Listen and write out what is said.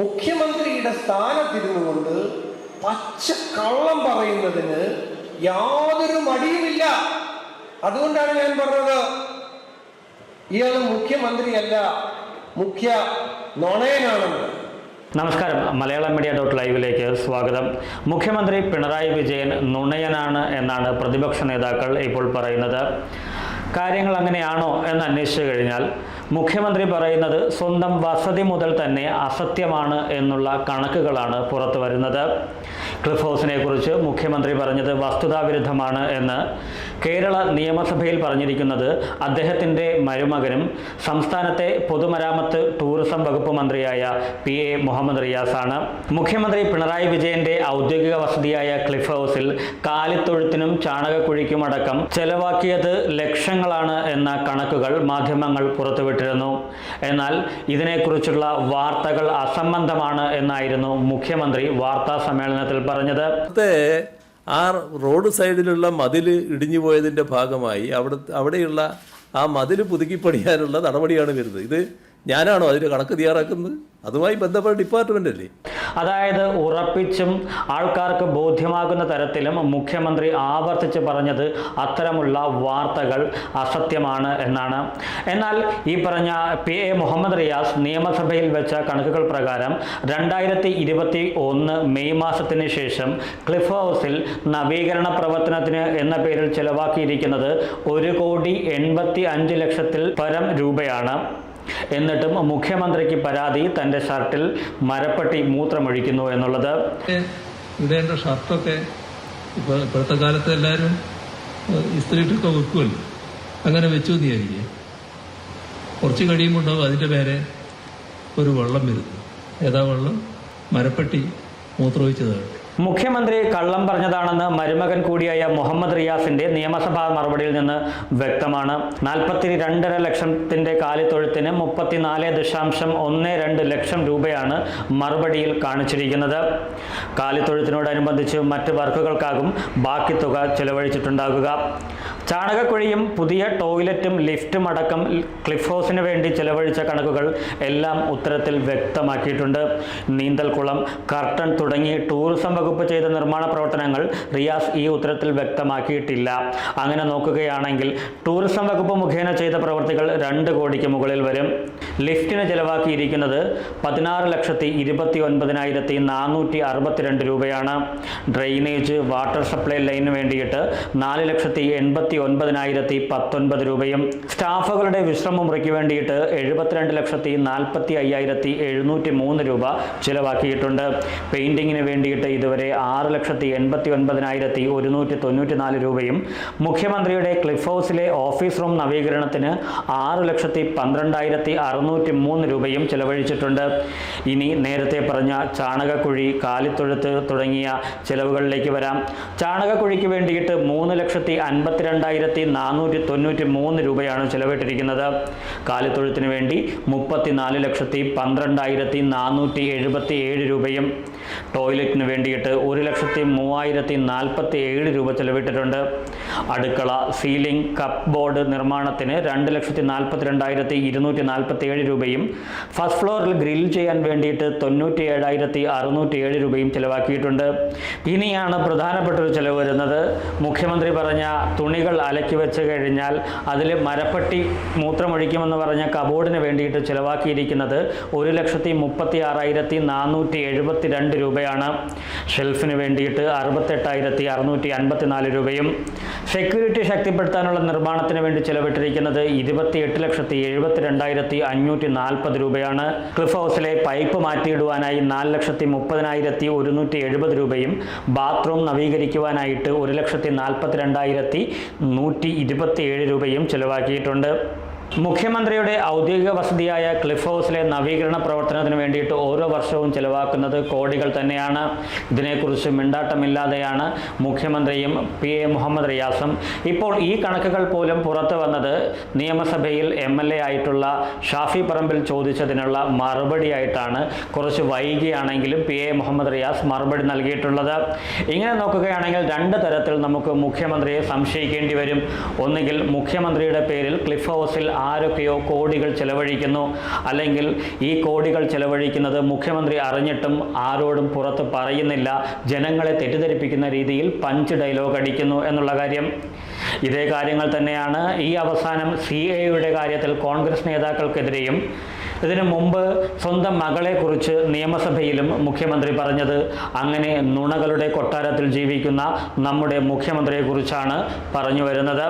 മുഖ്യമന്ത്രിയുടെ സ്ഥാനത്തിരുന്നുകൊണ്ട് പച്ചക്കള്ളം പറയുന്നതിന് യാതൊരു മടിയുമില്ല. അതുകൊണ്ടാണ് ഞാൻ പറഞ്ഞത് ഇയാൾ മുഖ്യമന്ത്രിയല്ല, മുഖ്യ നുണയനാണെന്ന്. നമസ്കാരം, മലയാളം മീഡിയ .ലൈവിലേക്ക് സ്വാഗതം. മുഖ്യമന്ത്രി പിണറായി വിജയൻ നുണയനാണ് എന്നാണ് പ്രതിപക്ഷ നേതാക്കൾ ഇപ്പോൾ പറയുന്നത്. കാര്യങ്ങൾ അങ്ങനെയാണോ എന്ന് അന്വേഷിച്ചു കഴിഞ്ഞാൽ മുഖ്യമന്ത്രി പറയുന്നത് സ്വന്തം വസതി മുതൽ തന്നെ അസത്യമാണ് എന്നുള്ള കണക്കുകളാണ് പുറത്തു വരുന്നത്. ക്ലിഫ് ഹൗസിനെ കുറിച്ച് മുഖ്യമന്ത്രി പറഞ്ഞത് വസ്തുതാവിരുദ്ധമാണ് എന്ന് കേരള നിയമസഭയിൽ പറഞ്ഞിരിക്കുന്നത് അദ്ദേഹത്തിൻ്റെ മരുമകനും സംസ്ഥാനത്തെ പൊതുമരാമത്ത് ടൂറിസം വകുപ്പ് മന്ത്രിയായ PA മുഹമ്മദ് റിയാസാണ്. മുഖ്യമന്ത്രി പിണറായി വിജയന്റെ ഔദ്യോഗിക വസതിയായ ക്ലിഫ് ഹൗസിൽ കാലിത്തൊഴുത്തിനും ചാണകക്കുഴിക്കുമടക്കം ചെലവാക്കിയത് ലക്ഷങ്ങളാണ് എന്ന കണക്കുകൾ മാധ്യമങ്ങൾ പുറത്തുവിട്ടിരുന്നു. എന്നാൽ ഇതിനെക്കുറിച്ചുള്ള വാർത്തകൾ അസംബന്ധമാണ് എന്നായിരുന്നു മുഖ്യമന്ത്രി വാർത്താ സമ്മേളനത്തിൽ പറഞ്ഞത്. ആ റോഡ് സൈഡിലുള്ള മതിൽ ഇടിഞ്ഞു പോയതിൻ്റെ ഭാഗമായി അവിടെയുള്ള ആ മതിൽ പുതുക്കിപ്പണിയാനുള്ള നടപടിയാണ് വരുന്നത്. ഇത് ഞാനാണോ അതിന് കണക്ക് തയ്യാറാക്കുന്നത്? അതുമായി ബന്ധപ്പെട്ട ഡിപ്പാർട്ട്മെന്റ് അല്ലേ? അതായത് ഉറപ്പിച്ചും ആൾക്കാർക്ക് ബോധ്യമാകുന്ന തരത്തിലും മുഖ്യമന്ത്രി ആവർത്തിച്ച് പറഞ്ഞത് അത്തരമുള്ള വാർത്തകൾ അസത്യമാണ് എന്നാണ്. എന്നാൽ ഈ പറഞ്ഞ PA മുഹമ്മദ് റിയാസ് നിയമസഭയിൽ വെച്ച കണക്കുകൾ പ്രകാരം 2021 മെയ് മാസത്തിന് ശേഷം ക്ലിഫ് ഹൗസിൽ നവീകരണ പ്രവർത്തനത്തിന് എന്ന പേരിൽ ചെലവാക്കിയിരിക്കുന്നത് 1,85,00,000 പരം രൂപയാണ്. എന്നിട്ടും മുഖ്യമന്ത്രിക്ക് പരാതി തന്റെ ഷർട്ടിൽ മരപ്പട്ടി മൂത്രമൊഴിക്കുന്നു എന്നുള്ളത്. ഇടേണ്ട ഷർട്ടൊക്കെ ഇപ്പോഴത്തെ കാലത്ത് എല്ലാവരും ഇസ്ത്രീട്ടൊക്കെ വെക്കുമല്ലോ, അങ്ങനെ വെച്ചു നീയായിരിക്കും. കുറച്ച് കഴിയുമ്പോണ്ടാവും അതിൻ്റെ പേരെ ഒരു വെള്ളം വരുന്നു. ഏതാ വെള്ളം? മരപ്പട്ടി മൂത്രമൊഴിച്ചതാണ്. മുഖ്യമന്ത്രി കള്ളം പറഞ്ഞതാണെന്ന് മരുമകൻ കൂടിയായ മുഹമ്മദ് റിയാസിന്റെ നിയമസഭാ മറുപടിയിൽ നിന്ന് വ്യക്തമാണ്. 42.5 ലക്ഷത്തിന്റെ കാലിത്തൊഴുത്തിന് 34.12 ലക്ഷം രൂപയാണ് മറുപടിയിൽ കാണിച്ചിരിക്കുന്നത്. കാലിത്തൊഴുത്തിനോടനുബന്ധിച്ച് മറ്റ് വർക്കുകൾക്കാകും ബാക്കി തുക ചെലവഴിച്ചിട്ടുണ്ടാകുക. ചാണകക്കുഴിയും പുതിയ ടോയ്ലറ്റും ലിഫ്റ്റും അടക്കം ക്ലിഫ് ഹൗസിന് വേണ്ടി ചെലവഴിച്ച കണക്കുകൾ എല്ലാം ഉത്തരത്തിൽ വ്യക്തമാക്കിയിട്ടുണ്ട്. നീന്തൽക്കുളം, കർട്ടൻ തുടങ്ങി ടൂറിസം വകുപ്പ് ചെയ്ത നിർമ്മാണ പ്രവർത്തനങ്ങൾ റിയാസ് ഈ ഉത്തരത്തിൽ വ്യക്തമാക്കിയിട്ടില്ല. അങ്ങനെ നോക്കുകയാണെങ്കിൽ ടൂറിസം വകുപ്പ് മുഖേന ചെയ്ത പ്രവൃത്തികൾ 2 കോടിക്ക് മുകളിൽ വരും. ലിഫ്റ്റിന് ചെലവാക്കിയിരിക്കുന്നത് 16,29,462 രൂപയാണ്. ഡ്രെയിനേജ്, വാട്ടർ സപ്ലൈ ലൈനിന് വേണ്ടിയിട്ട് 4,89,019 രൂപയും സ്റ്റാഫുകളുടെ വിശ്രമമുറിക്ക് വേണ്ടിയിട്ട് 72,45,703 രൂപ ചിലവാക്കിയിട്ടുണ്ട്. പെയിന്റിങ്ങിന് വേണ്ടിയിട്ട് ഇതുവരെ 6,89,194 രൂപയും മുഖ്യമന്ത്രിയുടെ ക്ലിഫ് ഹൗസിലെ ഓഫീസ് റൂം നവീകരണത്തിന് 6,12,603 രൂപയും ചെലവഴിച്ചിട്ടുണ്ട്. ഇനി നേരത്തെ പറഞ്ഞ ചാണകക്കുഴി, കാലിത്തൊഴുത്ത് തുടങ്ങിയ ചെലവുകളിലേക്ക് വരാം. ചാണകക്കുഴിക്ക് വേണ്ടിയിട്ട് 3,52,493 രൂപയാണ് ചെലവിട്ടിരിക്കുന്നത്. കാലിത്തൊഴുത്തിന് വേണ്ടി 34,12,477 രൂപയും ടോയ്ലറ്റിന് വേണ്ടിയിട്ട് 1,03,047 രൂപ ചെലവിട്ടിട്ടുണ്ട്. അടുക്കള, സീലിംഗ്, കപ്പ് ബോർഡ് നിർമ്മാണത്തിന് 2,42,247 രൂപയും ഫസ്റ്റ് ഫ്ലോറിൽ ഗ്രിൽ ചെയ്യാൻ വേണ്ടിയിട്ട് 97,607 രൂപയും ചെലവാക്കിയിട്ടുണ്ട്. ഇനിയാണ് പ്രധാനപ്പെട്ട ഒരു ചെലവ് വരുന്നത്. മുഖ്യമന്ത്രി പറഞ്ഞ തുണികൾ അലക്കി വെച്ച് കഴിഞ്ഞാൽ അതിൽ മരപ്പട്ടി മൂത്രമൊഴിക്കുമെന്ന് പറഞ്ഞ കബോർഡിന് വേണ്ടിയിട്ട് ചെലവാക്കിയിരിക്കുന്നത് 1,36,472 രൂപയാണ്. ഷെൽഫിന് വേണ്ടിയിട്ട് 68,654 രൂപയും സെക്യൂരിറ്റി ശക്തിപ്പെടുത്താനുള്ള നിർമ്മാണത്തിന് വേണ്ടി ചെലവിട്ടിരിക്കുന്നത് 28,72,540 രൂപയാണ്. ക്ലിഫ് ഹൗസിലെ പൈപ്പ് മാറ്റിയിടുവാനായി 4,30,170 രൂപയും ബാത്റൂം നവീകരിക്കുവാനായിട്ട് 1,42,127 രൂപയും ചെലവാക്കിയിട്ടുണ്ട്. മുഖ്യമന്ത്രിയുടെ ഔദ്യോഗിക വസതിയായ ക്ലിഫ് ഹൗസിലെ നവീകരണ പ്രവർത്തനത്തിന് വേണ്ടിയിട്ട് ഓരോ വർഷവും ചെലവാക്കുന്നത് കോടികൾ തന്നെയാണ്. ഇതിനെക്കുറിച്ച് മിണ്ടാട്ടമില്ലാതെയാണ് മുഖ്യമന്ത്രിയും PA മുഹമ്മദ് റിയാസും. ഇപ്പോൾ ഈ കണക്കുകൾ പോലും പുറത്തു വന്നത് നിയമസഭയിൽ MLA ആയിട്ടുള്ള ഷാഫി പറമ്പിൽ ചോദിച്ചതിനുള്ള മറുപടിയായിട്ടാണ്. കുറച്ച് വൈകിയാണെങ്കിലും PA മുഹമ്മദ് റിയാസ് മറുപടി നൽകിയിട്ടുള്ളത്. ഇങ്ങനെ നോക്കുകയാണെങ്കിൽ രണ്ട് തരത്തിൽ നമുക്ക് മുഖ്യമന്ത്രിയെ സംശയിക്കേണ്ടി വരും. ഒന്നുകിൽ മുഖ്യമന്ത്രിയുടെ പേരിൽ ക്ലിഫ് ഹൗസിൽ ആരൊക്കെയോ കോടികൾ ചെലവഴിക്കുന്നു, അല്ലെങ്കിൽ ഈ കോടികൾ ചെലവഴിക്കുന്നത് മുഖ്യമന്ത്രി അറിഞ്ഞിട്ടും ആരോടും പുറത്ത് പറയുന്നില്ല, ജനങ്ങളെ തെറ്റിദ്ധരിപ്പിക്കുന്ന രീതിയിൽ പഞ്ച് ഡയലോഗ് അടിക്കുന്നു എന്നുള്ള കാര്യം. ഇതേ കാര്യങ്ങൾ തന്നെയാണ് ഈ അവസാനം CAA കാര്യത്തിൽ കോൺഗ്രസ് നേതാക്കൾക്കെതിരെയും ഇതിനു മുമ്പ് സ്വന്തം മകളെക്കുറിച്ച് നിയമസഭയിലും മുഖ്യമന്ത്രി പറഞ്ഞത്. അങ്ങനെ നുണകളുടെ കൊട്ടാരത്തിൽ ജീവിക്കുന്ന നമ്മുടെ മുഖ്യമന്ത്രിയെക്കുറിച്ചാണ് പറഞ്ഞു വരുന്നത്.